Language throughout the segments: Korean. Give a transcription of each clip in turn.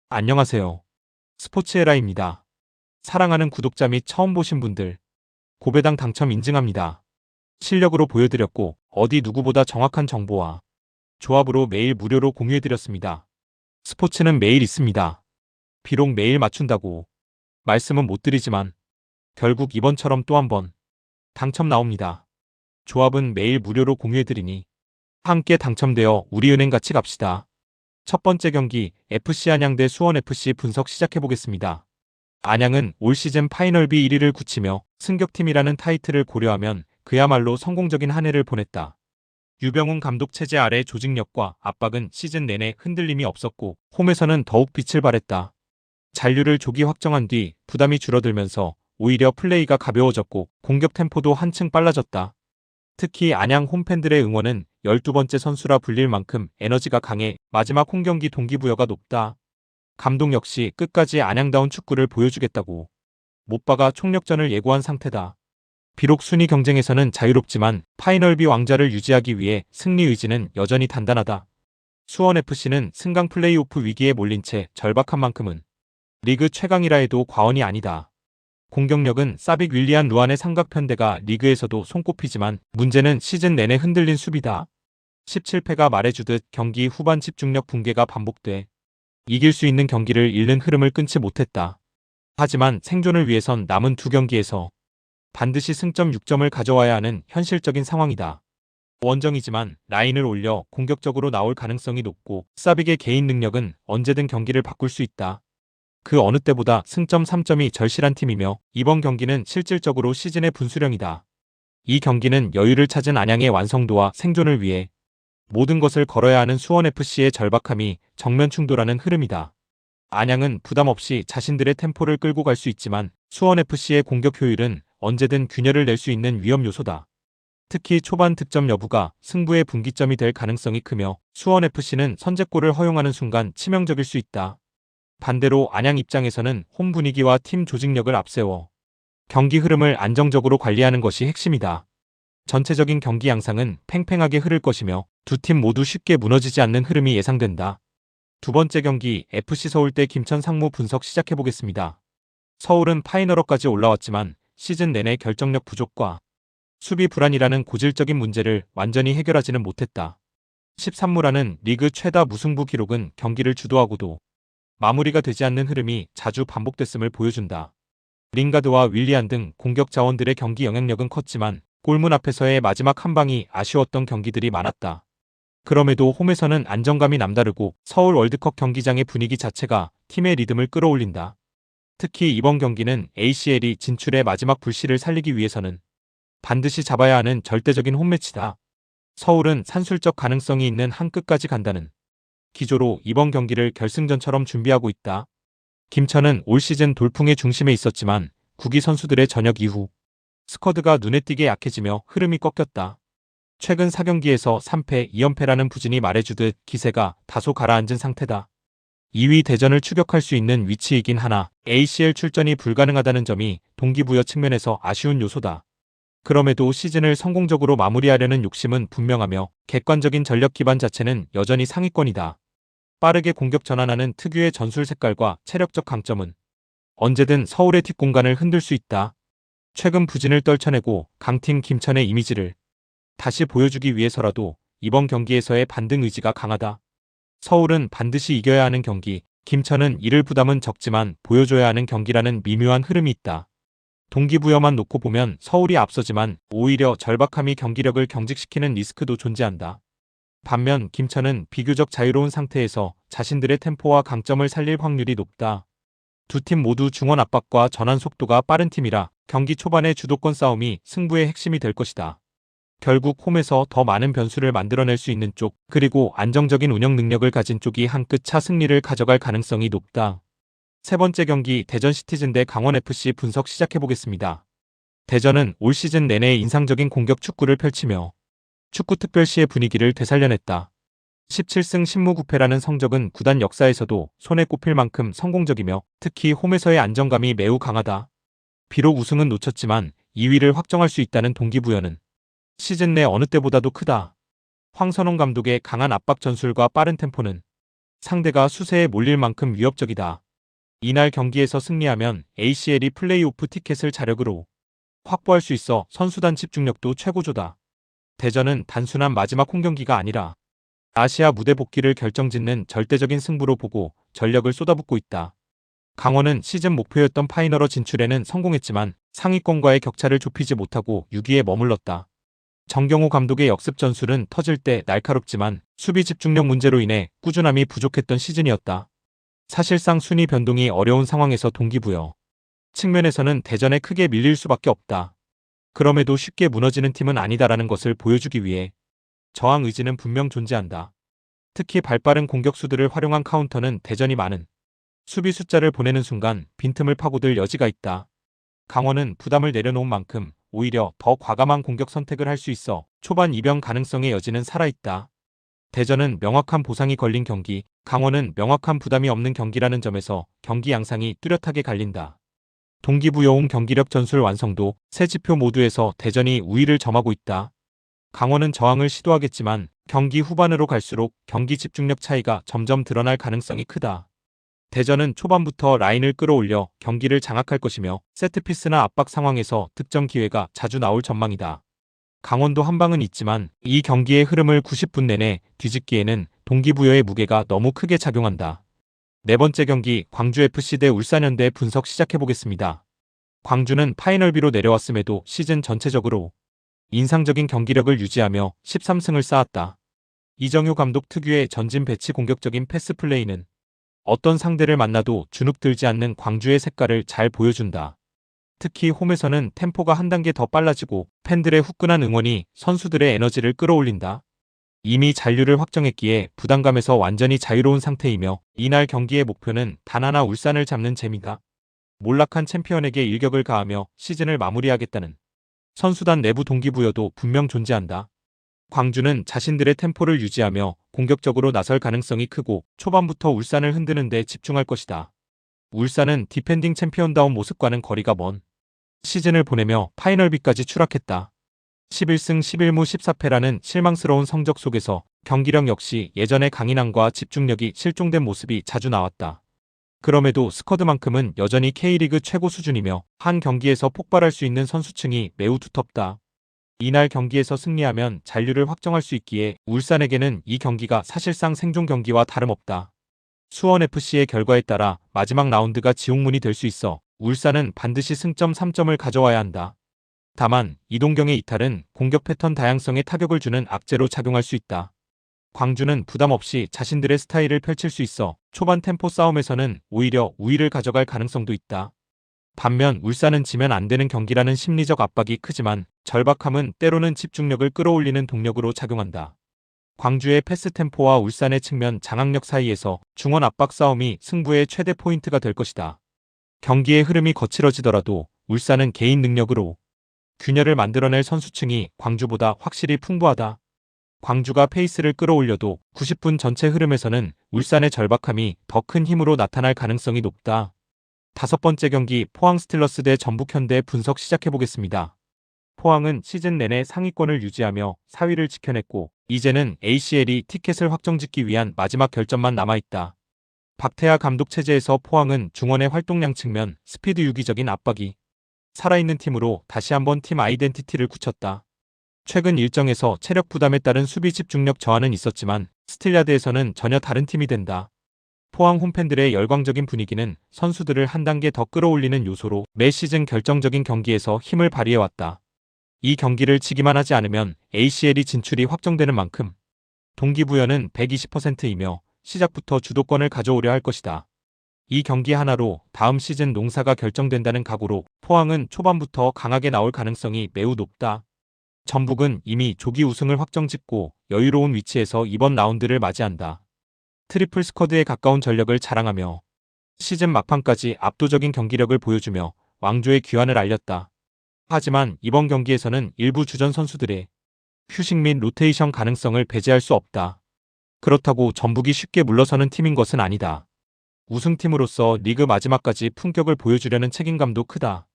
안녕하세요. 스포츠에라입니다. 사랑하는 구독자 및 처음 보신 분들, 고배당 당첨 인증합니다. 실력으로 보여드렸고 어디 누구보다 정확한 정보와 조합으로 매일 무료로 공유해드렸습니다. 스포츠는 매일 있습니다. 비록 매일 맞춘다고 말씀은 못 드리지만 결국 이번처럼 또 한 번 당첨 나옵니다. 조합은 매일 무료로 공유해드리니 함께 당첨되어 우리은행 같이 갑시다. 첫 번째 경기 FC 안양 대 수원FC 분석 시작해보겠습니다. 안양은 올 시즌 파이널B 1위를 굳히며 승격팀이라는 타이틀을 고려하면 그야말로 성공적인 한 해를 보냈다. 유병훈 감독 체제 아래 조직력과 압박은 시즌 내내 흔들림이 없었고 홈에서는 더욱 빛을 발했다. 잔류를 조기 확정한 뒤 부담이 줄어들면서 오히려 플레이가 가벼워졌고 공격 템포도 한층 빨라졌다. 특히 안양 홈팬들의 응원은 12번째 선수라 불릴 만큼 에너지가 강해 마지막 홈경기 동기부여가 높다. 감독 역시 끝까지 안양다운 축구를 보여주겠다고 못 박아 총력전을 예고한 상태다. 비록 순위 경쟁에서는 자유롭지만 파이널B 왕자를 유지하기 위해 승리 의지는 여전히 단단하다. 수원FC는 승강 플레이오프 위기에 몰린 채 절박한 만큼은 리그 최강이라 해도 과언이 아니다. 공격력은 사빅 윌리안 루안의 삼각편대가 리그에서도 손꼽히지만 문제는 시즌 내내 흔들린 수비다. 17패가 말해주듯 경기 후반 집중력 붕괴가 반복돼 이길 수 있는 경기를 잃는 흐름을 끊지 못했다. 하지만 생존을 위해선 남은 두 경기에서 반드시 승점 6점을 가져와야 하는 현실적인 상황이다. 원정이지만 라인을 올려 공격적으로 나올 가능성이 높고 사빅의 개인 능력은 언제든 경기를 바꿀 수 있다. 그 어느 때보다 승점 3점이 절실한 팀이며 이번 경기는 실질적으로 시즌의 분수령이다. 이 경기는 여유를 찾은 안양의 완성도와 생존을 위해 모든 것을 걸어야 하는 수원FC의 절박함이 정면 충돌하는 흐름이다. 안양은 부담 없이 자신들의 템포를 끌고 갈 수 있지만 수원FC의 공격 효율은 언제든 균열을 낼 수 있는 위험 요소다. 특히 초반 득점 여부가 승부의 분기점이 될 가능성이 크며 수원FC는 선제골을 허용하는 순간 치명적일 수 있다. 반대로 안양 입장에서는 홈 분위기와 팀 조직력을 앞세워 경기 흐름을 안정적으로 관리하는 것이 핵심이다. 전체적인 경기 양상은 팽팽하게 흐를 것이며 두 팀 모두 쉽게 무너지지 않는 흐름이 예상된다. 두 번째 경기 FC 서울 대 김천 상무 분석 시작해보겠습니다. 서울은 파이널업까지 올라왔지만 시즌 내내 결정력 부족과 수비 불안이라는 고질적인 문제를 완전히 해결하지는 못했다. 13무라는 리그 최다 무승부 기록은 경기를 주도하고도 마무리가 되지 않는 흐름이 자주 반복됐음을 보여준다. 링가드와 윌리안 등 공격 자원들의 경기 영향력은 컸지만 골문 앞에서의 마지막 한 방이 아쉬웠던 경기들이 많았다. 그럼에도 홈에서는 안정감이 남다르고 서울 월드컵 경기장의 분위기 자체가 팀의 리듬을 끌어올린다. 특히 이번 경기는 ACL이 진출의 마지막 불씨를 살리기 위해서는 반드시 잡아야 하는 절대적인 홈매치다. 서울은 산술적 가능성이 있는 한 끝까지 간다는 기조로 이번 경기를 결승전처럼 준비하고 있다. 김천은 올 시즌 돌풍의 중심에 있었지만 구기 선수들의 전역 이후 스쿼드가 눈에 띄게 약해지며 흐름이 꺾였다. 최근 4경기에서 3패 2연패라는 부진이 말해주듯 기세가 다소 가라앉은 상태다. 2위 대전을 추격할 수 있는 위치이긴 하나 ACL 출전이 불가능하다는 점이 동기부여 측면에서 아쉬운 요소다. 그럼에도 시즌을 성공적으로 마무리하려는 욕심은 분명하며 객관적인 전력 기반 자체는 여전히 상위권이다. 빠르게 공격 전환하는 특유의 전술 색깔과 체력적 강점은 언제든 서울의 뒷공간을 흔들 수 있다. 최근 부진을 떨쳐내고 강팀 김천의 이미지를 다시 보여주기 위해서라도 이번 경기에서의 반등 의지가 강하다. 서울은 반드시 이겨야 하는 경기, 김천은 이를 부담은 적지만 보여줘야 하는 경기라는 미묘한 흐름이 있다. 동기부여만 놓고 보면 서울이 앞서지만 오히려 절박함이 경기력을 경직시키는 리스크도 존재한다. 반면 김천은 비교적 자유로운 상태에서 자신들의 템포와 강점을 살릴 확률이 높다. 두 팀 모두 중원 압박과 전환 속도가 빠른 팀이라 경기 초반의 주도권 싸움이 승부의 핵심이 될 것이다. 결국 홈에서 더 많은 변수를 만들어낼 수 있는 쪽, 그리고 안정적인 운영 능력을 가진 쪽이 한 끗 차 승리를 가져갈 가능성이 높다. 세 번째 경기 대전 시티즌 대 강원FC 분석 시작해보겠습니다. 대전은 올 시즌 내내 인상적인 공격 축구를 펼치며 축구특별시의 분위기를 되살려냈다. 17승 10무 9패라는 성적은 구단 역사에서도 손에 꼽힐 만큼 성공적이며 특히 홈에서의 안정감이 매우 강하다. 비록 우승은 놓쳤지만 2위를 확정할 수 있다는 동기부여는 시즌 내 어느 때보다도 크다. 황선홍 감독의 강한 압박 전술과 빠른 템포는 상대가 수세에 몰릴 만큼 위협적이다. 이날 경기에서 승리하면 ACL이 플레이오프 티켓을 자력으로 확보할 수 있어 선수단 집중력도 최고조다. 대전은 단순한 마지막 홈경기가 아니라 아시아 무대 복귀를 결정짓는 절대적인 승부로 보고 전력을 쏟아붓고 있다. 강원은 시즌 목표였던 파이널어 진출에는 성공했지만 상위권과의 격차를 좁히지 못하고 6위에 머물렀다. 정경호 감독의 역습 전술은 터질 때 날카롭지만 수비 집중력 문제로 인해 꾸준함이 부족했던 시즌이었다. 사실상 순위 변동이 어려운 상황에서 동기부여 측면에서는 대전에 크게 밀릴 수밖에 없다. 그럼에도 쉽게 무너지는 팀은 아니다라는 것을 보여주기 위해 저항 의지는 분명 존재한다. 특히 발빠른 공격수들을 활용한 카운터는 대전이 많은 수비 숫자를 보내는 순간 빈틈을 파고들 여지가 있다. 강원은 부담을 내려놓은 만큼 오히려 더 과감한 공격 선택을 할 수 있어 초반 이변 가능성의 여지는 살아있다. 대전은 명확한 보상이 걸린 경기, 강원은 명확한 부담이 없는 경기라는 점에서 경기 양상이 뚜렷하게 갈린다. 동기부여온 경기력 전술 완성도 세 지표 모두에서 대전이 우위를 점하고 있다. 강원은 저항을 시도하겠지만 경기 후반으로 갈수록 경기 집중력 차이가 점점 드러날 가능성이 크다. 대전은 초반부터 라인을 끌어올려 경기를 장악할 것이며 세트피스나 압박 상황에서 득점 기회가 자주 나올 전망이다. 강원도 한 방은 있지만 이 경기의 흐름을 90분 내내 뒤집기에는 동기부여의 무게가 너무 크게 작용한다. 네 번째 경기 광주FC 대 울산현대 분석 시작해보겠습니다. 광주는 파이널비로 내려왔음에도 시즌 전체적으로 인상적인 경기력을 유지하며 13승을 쌓았다. 이정효 감독 특유의 전진 배치 공격적인 패스 플레이는 어떤 상대를 만나도 주눅들지 않는 광주의 색깔을 잘 보여준다. 특히 홈에서는 템포가 한 단계 더 빨라지고 팬들의 후끈한 응원이 선수들의 에너지를 끌어올린다. 이미 잔류를 확정했기에 부담감에서 완전히 자유로운 상태이며 이날 경기의 목표는 단 하나 울산을 잡는 재미다. 몰락한 챔피언에게 일격을 가하며 시즌을 마무리하겠다는 선수단 내부 동기부여도 분명 존재한다. 광주는 자신들의 템포를 유지하며 공격적으로 나설 가능성이 크고 초반부터 울산을 흔드는 데 집중할 것이다. 울산은 디펜딩 챔피언다운 모습과는 거리가 먼 시즌을 보내며 파이널비까지 추락했다. 11승 11무 14패라는 실망스러운 성적 속에서 경기력 역시 예전의 강인함과 집중력이 실종된 모습이 자주 나왔다. 그럼에도 스쿼드만큼은 여전히 K리그 최고 수준이며 한 경기에서 폭발할 수 있는 선수층이 매우 두텁다. 이날 경기에서 승리하면 잔류를 확정할 수 있기에 울산에게는 이 경기가 사실상 생존 경기와 다름없다. 수원FC의 결과에 따라 마지막 라운드가 지옥문이 될 수 있어 울산은 반드시 승점 3점을 가져와야 한다. 다만 이동경의 이탈은 공격 패턴 다양성에 타격을 주는 악재로 작용할 수 있다. 광주는 부담 없이 자신들의 스타일을 펼칠 수 있어 초반 템포 싸움에서는 오히려 우위를 가져갈 가능성도 있다. 반면 울산은 지면 안 되는 경기라는 심리적 압박이 크지만 절박함은 때로는 집중력을 끌어올리는 동력으로 작용한다. 광주의 패스 템포와 울산의 측면 장악력 사이에서 중원 압박 싸움이 승부의 최대 포인트가 될 것이다. 경기의 흐름이 거칠어지더라도 울산은 개인 능력으로 균열을 만들어낼 선수층이 광주보다 확실히 풍부하다. 광주가 페이스를 끌어올려도 90분 전체 흐름에서는 울산의 절박함이 더 큰 힘으로 나타날 가능성이 높다. 다섯 번째 경기 포항 스틸러스 대 전북현대 분석 시작해보겠습니다. 포항은 시즌 내내 상위권을 유지하며 4위를 지켜냈고 이제는 ACL이 티켓을 확정짓기 위한 마지막 결전만 남아있다. 박태하 감독 체제에서 포항은 중원의 활동량 측면 스피드 유기적인 압박이 살아있는 팀으로 다시 한번 팀 아이덴티티를 굳혔다. 최근 일정에서 체력 부담에 따른 수비 집중력 저하는 있었지만 스틸야드에서는 전혀 다른 팀이 된다. 포항 홈팬들의 열광적인 분위기는 선수들을 한 단계 더 끌어올리는 요소로 매 시즌 결정적인 경기에서 힘을 발휘해왔다. 이 경기를 지기만 하지 않으면 ACL이 진출이 확정되는 만큼 동기부여는 120%이며 시작부터 주도권을 가져오려 할 것이다. 이 경기 하나로 다음 시즌 농사가 결정된다는 각오로 포항은 초반부터 강하게 나올 가능성이 매우 높다. 전북은 이미 조기 우승을 확정짓고 여유로운 위치에서 이번 라운드를 맞이한다. 트리플 스쿼드에 가까운 전력을 자랑하며 시즌 막판까지 압도적인 경기력을 보여주며 왕조의 귀환을 알렸다. 하지만 이번 경기에서는 일부 주전 선수들의 휴식 및 로테이션 가능성을 배제할 수 없다. 그렇다고 전북이 쉽게 물러서는 팀인 것은 아니다. 우승팀으로서 리그 마지막까지 품격을 보여주려는 책임감도 크다.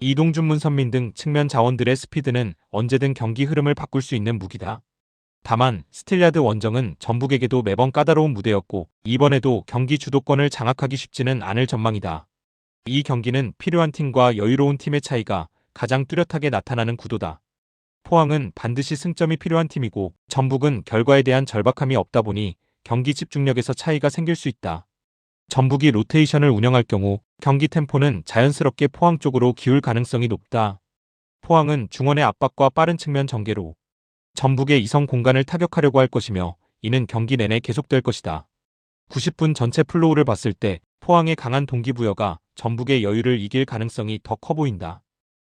이동준 문선민 등 측면 자원들의 스피드는 언제든 경기 흐름을 바꿀 수 있는 무기다. 다만 스틸야드 원정은 전북에게도 매번 까다로운 무대였고 이번에도 경기 주도권을 장악하기 쉽지는 않을 전망이다. 이 경기는 필요한 팀과 여유로운 팀의 차이가 가장 뚜렷하게 나타나는 구도다. 포항은 반드시 승점이 필요한 팀이고 전북은 결과에 대한 절박함이 없다 보니 경기 집중력에서 차이가 생길 수 있다. 전북이 로테이션을 운영할 경우 경기 템포는 자연스럽게 포항 쪽으로 기울 가능성이 높다. 포항은 중원의 압박과 빠른 측면 전개로 전북의 이성 공간을 타격하려고 할 것이며 이는 경기 내내 계속될 것이다. 90분 전체 플로우를 봤을 때 포항의 강한 동기부여가 전북의 여유를 이길 가능성이 더 커 보인다.